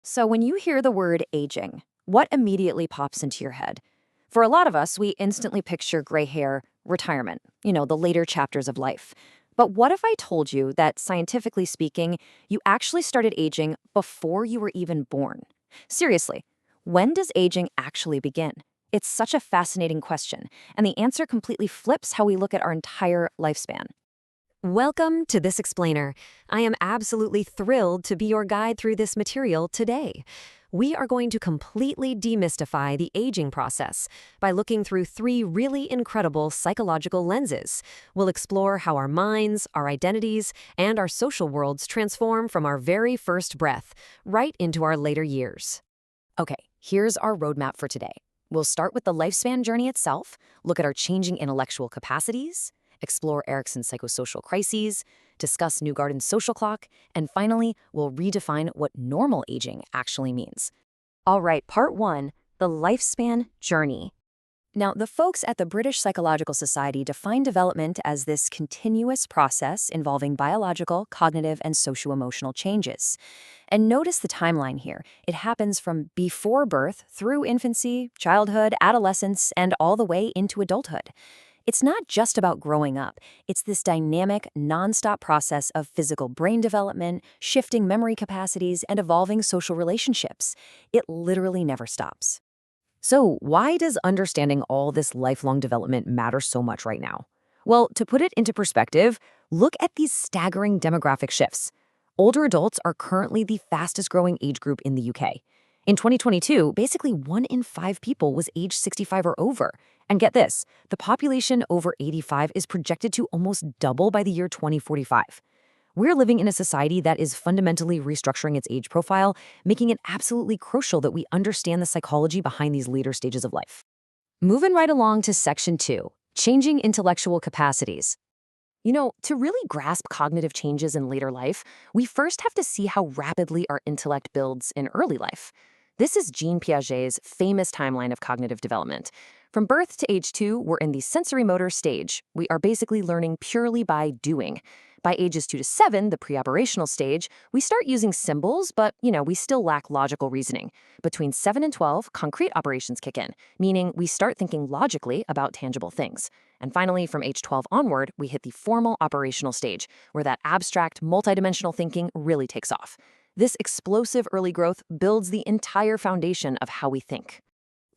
So when you hear the word aging, what immediately pops into your head? For a lot of us, we instantly picture gray hair, retirement, the later chapters of life. But what if I told you that scientifically speaking, you actually started aging before you were even born? Seriously, when does aging actually begin? It's such a fascinating question, and the answer completely flips how we look at our entire lifespan. Welcome to This Explainer. I am absolutely thrilled to be your guide through this material today. We are going to completely demystify the aging process by looking through three really incredible psychological lenses. We'll explore how our minds, our identities, and our social worlds transform from our very first breath right into our later years. Okay, here's our roadmap for today. We'll start with the lifespan journey itself, look at our changing intellectual capacities, explore Erikson's psychosocial crises, discuss Neugarten's social clock, and finally, we'll redefine what normal aging actually means. All right, part one, the lifespan journey. Now, the folks at the British Psychological Society define development as this continuous process involving biological, cognitive, and socio-emotional changes. And notice the timeline here. It happens from before birth through infancy, childhood, adolescence, and all the way into adulthood. It's not just about growing up. It's this dynamic, nonstop process of physical brain development, shifting memory capacities, and evolving social relationships. It literally never stops. So, why does understanding all this lifelong development matter so much right now? Well, to put it into perspective, look at these staggering demographic shifts. Older adults are currently the fastest growing age group in the UK. In 2022, basically 1 in 5 people was age 65 or over. And get this, the population over 85 is projected to almost double by the year 2045. We're living in a society that is fundamentally restructuring its age profile, making it absolutely crucial that we understand the psychology behind these later stages of life. Moving right along to section 2, changing intellectual capacities. To really grasp cognitive changes in later life, we first have to see how rapidly our intellect builds in early life. This is Jean Piaget's famous timeline of cognitive development. From birth to age 2, we're in the sensory motor stage. We are basically learning purely by doing. By ages 2 to 7, the pre-operational stage, we start using symbols, but, we still lack logical reasoning. Between 7 and 12, concrete operations kick in, meaning we start thinking logically about tangible things. And finally, from age 12 onward, we hit the formal operational stage, where that abstract, multidimensional thinking really takes off. This explosive early growth builds the entire foundation of how we think.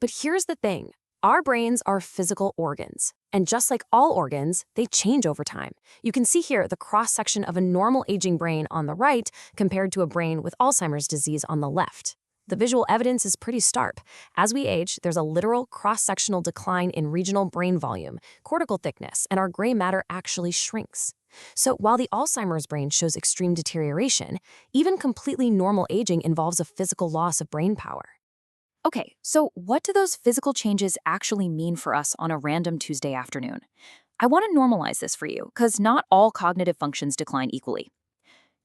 But here's the thing. Our brains are physical organs, and just like all organs, they change over time. You can see here the cross-section of a normal aging brain on the right compared to a brain with Alzheimer's disease on the left. The visual evidence is pretty stark. As we age, there's a literal cross-sectional decline in regional brain volume, cortical thickness, and our gray matter actually shrinks. So while the Alzheimer's brain shows extreme deterioration, even completely normal aging involves a physical loss of brain power. Okay, so what do those physical changes actually mean for us on a random Tuesday afternoon? I want to normalize this for you, because not all cognitive functions decline equally.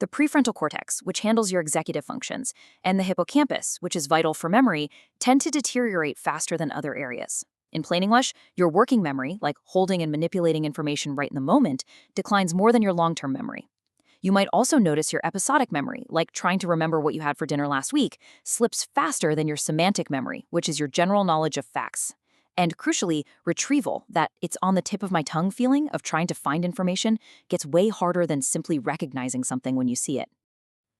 The prefrontal cortex, which handles your executive functions, and the hippocampus, which is vital for memory, tend to deteriorate faster than other areas. In plain English, your working memory, like holding and manipulating information right in the moment, declines more than your long-term memory. You might also notice your episodic memory, like trying to remember what you had for dinner last week, slips faster than your semantic memory, which is your general knowledge of facts. And crucially, retrieval, that it's on the tip of my tongue feeling of trying to find information, gets way harder than simply recognizing something when you see it.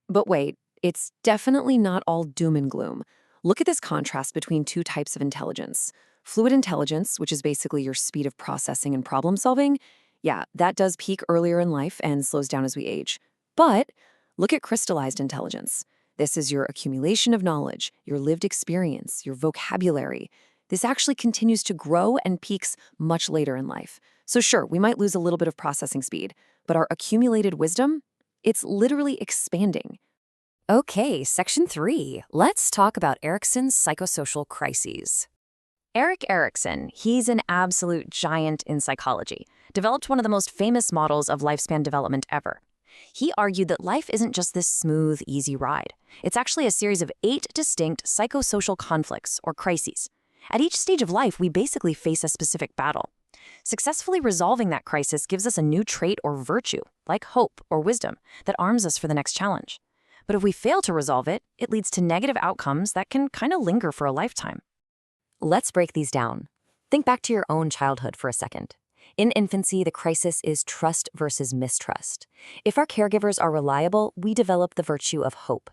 But wait, it's definitely not all doom and gloom. Look at this contrast between two types of intelligence. Fluid intelligence, which is basically your speed of processing and problem solving, yeah, that does peak earlier in life and slows down as we age. But look at crystallized intelligence. This is your accumulation of knowledge, your lived experience, your vocabulary. This actually continues to grow and peaks much later in life. So sure, we might lose a little bit of processing speed, but our accumulated wisdom, it's literally expanding. Okay, section 3. Let's talk about Erikson's psychosocial crises. Erik Erikson, he's an absolute giant in psychology, developed one of the most famous models of lifespan development ever. He argued that life isn't just this smooth, easy ride. It's actually a series of 8 distinct psychosocial conflicts, or crises. At each stage of life, we basically face a specific battle. Successfully resolving that crisis gives us a new trait or virtue, like hope or wisdom, that arms us for the next challenge. But if we fail to resolve it, it leads to negative outcomes that can kind of linger for a lifetime. Let's break these down. Think back to your own childhood for a second. In infancy, the crisis is trust versus mistrust. If our caregivers are reliable, we develop the virtue of hope.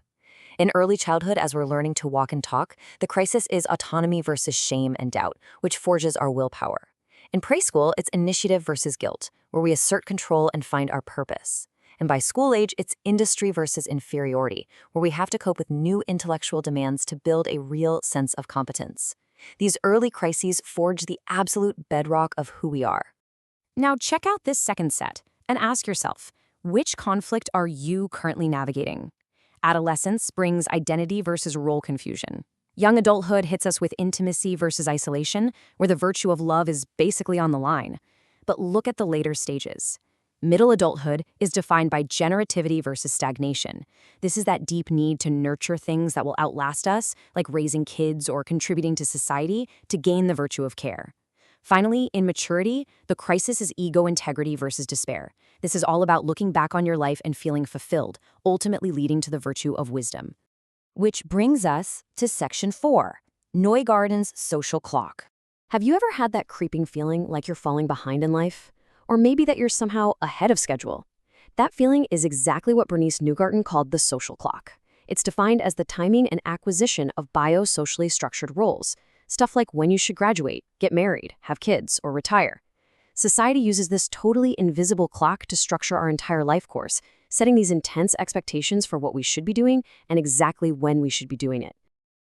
In early childhood, as we're learning to walk and talk, the crisis is autonomy versus shame and doubt, which forges our willpower. In preschool, it's initiative versus guilt, where we assert control and find our purpose. And by school age, it's industry versus inferiority, where we have to cope with new intellectual demands to build a real sense of competence. These early crises forge the absolute bedrock of who we are. Now check out this second set and ask yourself, which conflict are you currently navigating? Adolescence brings identity versus role confusion. Young adulthood hits us with intimacy versus isolation, where the virtue of love is basically on the line. But look at the later stages. Middle adulthood is defined by generativity versus stagnation. This is that deep need to nurture things that will outlast us, like raising kids or contributing to society, to gain the virtue of care. Finally, in maturity, the crisis is ego integrity versus despair. This is all about looking back on your life and feeling fulfilled, ultimately leading to the virtue of wisdom. Which brings us to Section 4, Neugarten's social clock. Have you ever had that creeping feeling like you're falling behind in life? Or maybe that you're somehow ahead of schedule? That feeling is exactly what Bernice Neugarten called the social clock. It's defined as the timing and acquisition of biosocially structured roles. Stuff like when you should graduate, get married, have kids, or retire. Society uses this totally invisible clock to structure our entire life course, setting these intense expectations for what we should be doing and exactly when we should be doing it.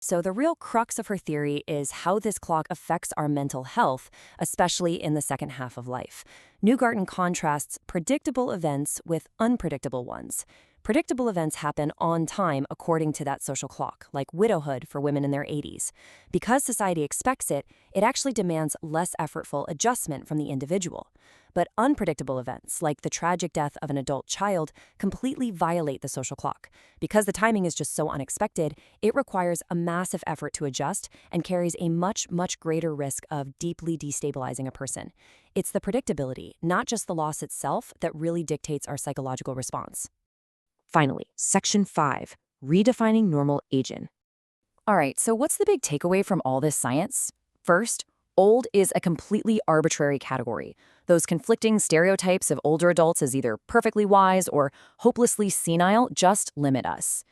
So the real crux of her theory is how this clock affects our mental health, especially in the second half of life. Neugarten contrasts predictable events with unpredictable ones. Predictable events happen on time according to that social clock, like widowhood for women in their 80s. Because society expects it, it actually demands less effortful adjustment from the individual. But unpredictable events, like the tragic death of an adult child, completely violate the social clock. Because the timing is just so unexpected, it requires a massive effort to adjust and carries a much, much greater risk of deeply destabilizing a person. It's the predictability, not just the loss itself, that really dictates our psychological response. Finally, Section 5, Redefining Normal Aging. All right, so what's the big takeaway from all this science? First, old is a completely arbitrary category. Those conflicting stereotypes of older adults as either perfectly wise or hopelessly senile just limit us.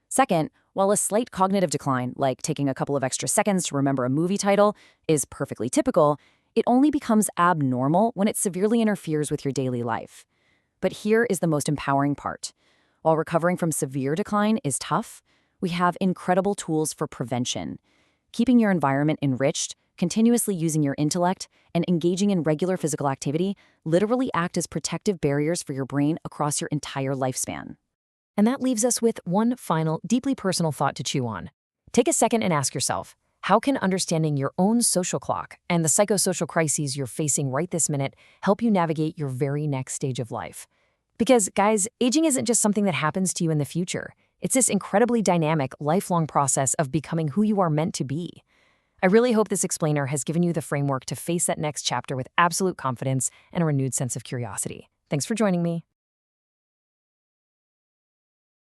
Second, while a slight cognitive decline, like taking a couple of extra seconds to remember a movie title, is perfectly typical, it only becomes abnormal when it severely interferes with your daily life. But here is the most empowering part. While recovering from severe decline is tough, we have incredible tools for prevention. Keeping your environment enriched, continuously using your intellect, and engaging in regular physical activity literally act as protective barriers for your brain across your entire lifespan. And that leaves us with one final, deeply personal thought to chew on. Take a second and ask yourself, how can understanding your own social clock and the psychosocial crises you're facing right this minute help you navigate your very next stage of life? Because, guys, aging isn't just something that happens to you in the future. It's this incredibly dynamic, lifelong process of becoming who you are meant to be. I really hope this explainer has given you the framework to face that next chapter with absolute confidence and a renewed sense of curiosity. Thanks for joining me.